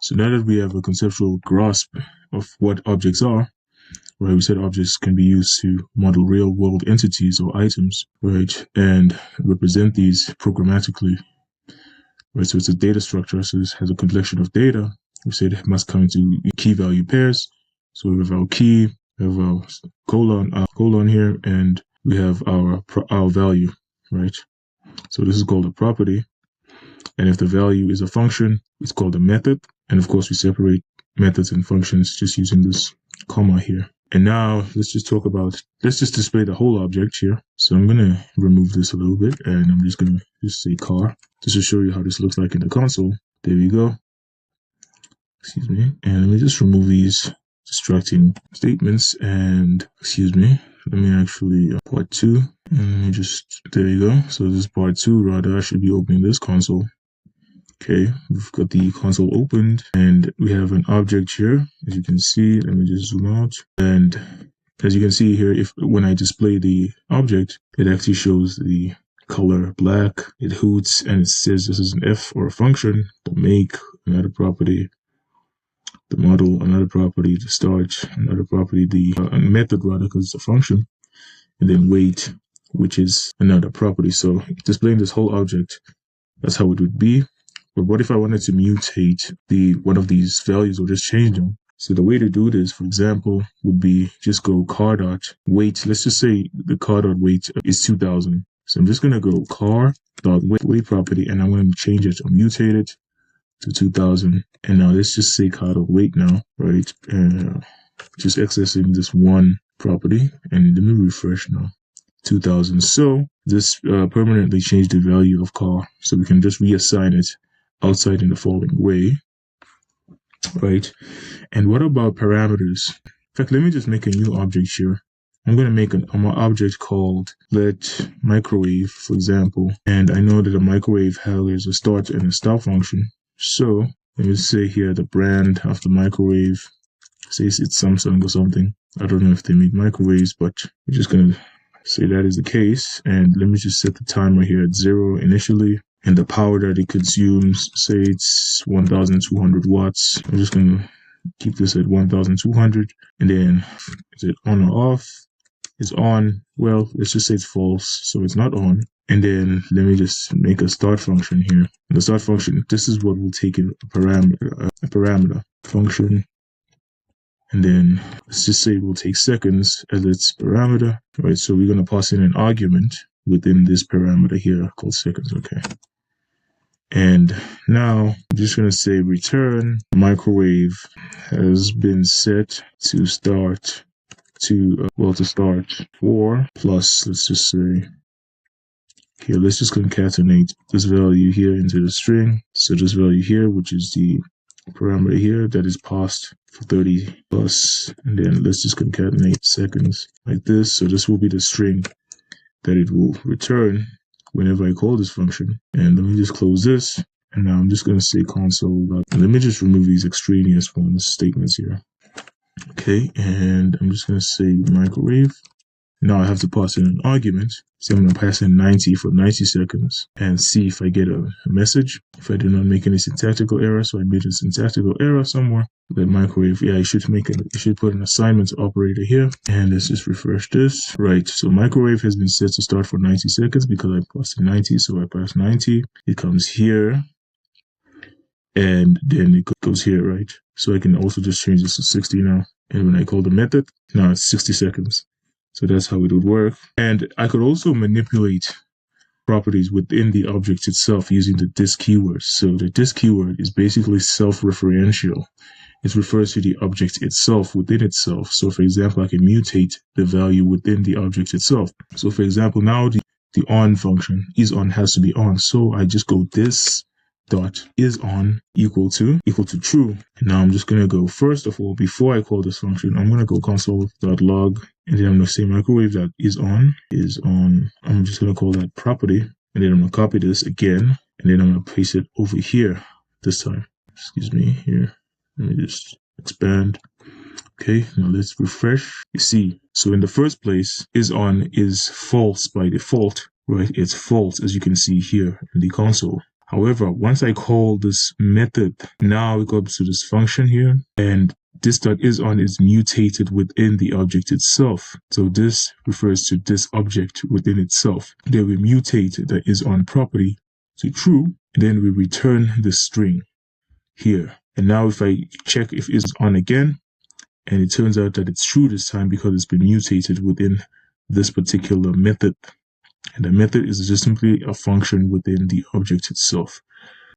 So now that we have a conceptual grasp of what objects are, right, we said objects can be used to model real-world entities or items, right, and represent these programmatically, right? So it's a data structure, so this has a collection of data. We said it must come into key-value pairs. So we have our key, we have our colon here, and we have our value, right? So this is called a property. And if the value is a function, it's called a method. And of course, we separate methods and functions just using this comma here. And now let's just display the whole object here. So I'm going to remove this a little bit, and I'm just going to say car just to show you how this looks like in the console. There we go. Excuse me. And let me just remove these distracting statements, and let me actually part 2, and let me there you go. So this is part 2. Rather, I should be opening this console. Okay, we've got the console opened, and we have an object here, as you can see. Let me just zoom out, and as you can see here, when I display the object, it actually shows the color black. It hoots, and it says this is an f or a function. The make, another property. The model, another property. The start, another property. The method, rather, because it's a function. And then wait, which is another property. So displaying this whole object, that's how it would be. But what if I wanted to mutate one of these values or just change them? So the way to do this, for example, would be just go car.weight. Let's just say the car.weight is 2000. So I'm just going to go car.weight property, and I'm going to change it or mutate it to 2000. And now let's just say car.weight now, right? Just accessing this one property, and let me refresh now. 2000. So this permanently changed the value of car. So we can just reassign it outside in the following way, right? And what about parameters? In fact, let me just make a new object here. I'm going to make an object called let microwave, for example. And I know that a microwave has a start and a stop function. So let me say here the brand of the microwave, says it's Samsung or something. I don't know if they make microwaves, but we're just going to say that is the case. And let me just set the timer here at 0 initially. And the power that it consumes, say it's 1200 watts. I'm just going to keep this at 1200. And then is it on or off? It's on. Well, let's just say it's false, so it's not on. And then let me just make a start function here. And the start function, this is what will take in a parameter function. And then let's just say it will take seconds as its parameter. Right, so we're going to pass in an argument within this parameter here called seconds. Okay. And now I'm just going to say return microwave has been set to start start 4 plus, let's just say, here, let's just concatenate this value here into the string. So this value here, which is the parameter here that is passed for 30 plus, and then let's just concatenate seconds like this. So this will be the string that it will return whenever I call this function. And let me just close this, and now I'm just going to say console. Let me just remove these extraneous statements here. Okay, and I'm just going to say microwave. Now I have to pass in an argument. So I'm going to pass in 90 for 90 seconds and see if I get a message. If I do not make any syntactical error, so I made a syntactical error somewhere. But microwave, yeah, you should put an assignment operator here. And let's just refresh this. Right, so microwave has been set to start for 90 seconds because I passed in 90. So I pass 90. It comes here. And then it goes here, right? So I can also just change this to 60 now. And when I call the method, now it's 60 seconds. So that's how it would work. And I could also manipulate properties within the object itself using the this keyword. So the this keyword is basically self-referential. It refers to the object itself within itself. So for example, I can mutate the value within the object itself. So for example, now the on function, isOn has to be on. So I just go this dot isOn equal to true. And now I'm just going to go, first of all, before I call this function, I'm going to go console.log, and then I'm going to say microwave.isOn is on. I'm just going to call that property, and then I'm going to copy this again, and then I'm going to paste it over here this time. Excuse me, here. Let me just expand. Okay, now let's refresh. You see, so in the first place, isOn is false by default, right? It's false, as you can see here in the console. However, once I call this method, now it goes to this function here, and this .isOn is mutated within the object itself. So this refers to this object within itself. Then we mutate the isOn property to true, and then we return the string here. And now if I check if it's on again, and it turns out that it's true this time because it's been mutated within this particular method. And the method is just simply a function within the object itself.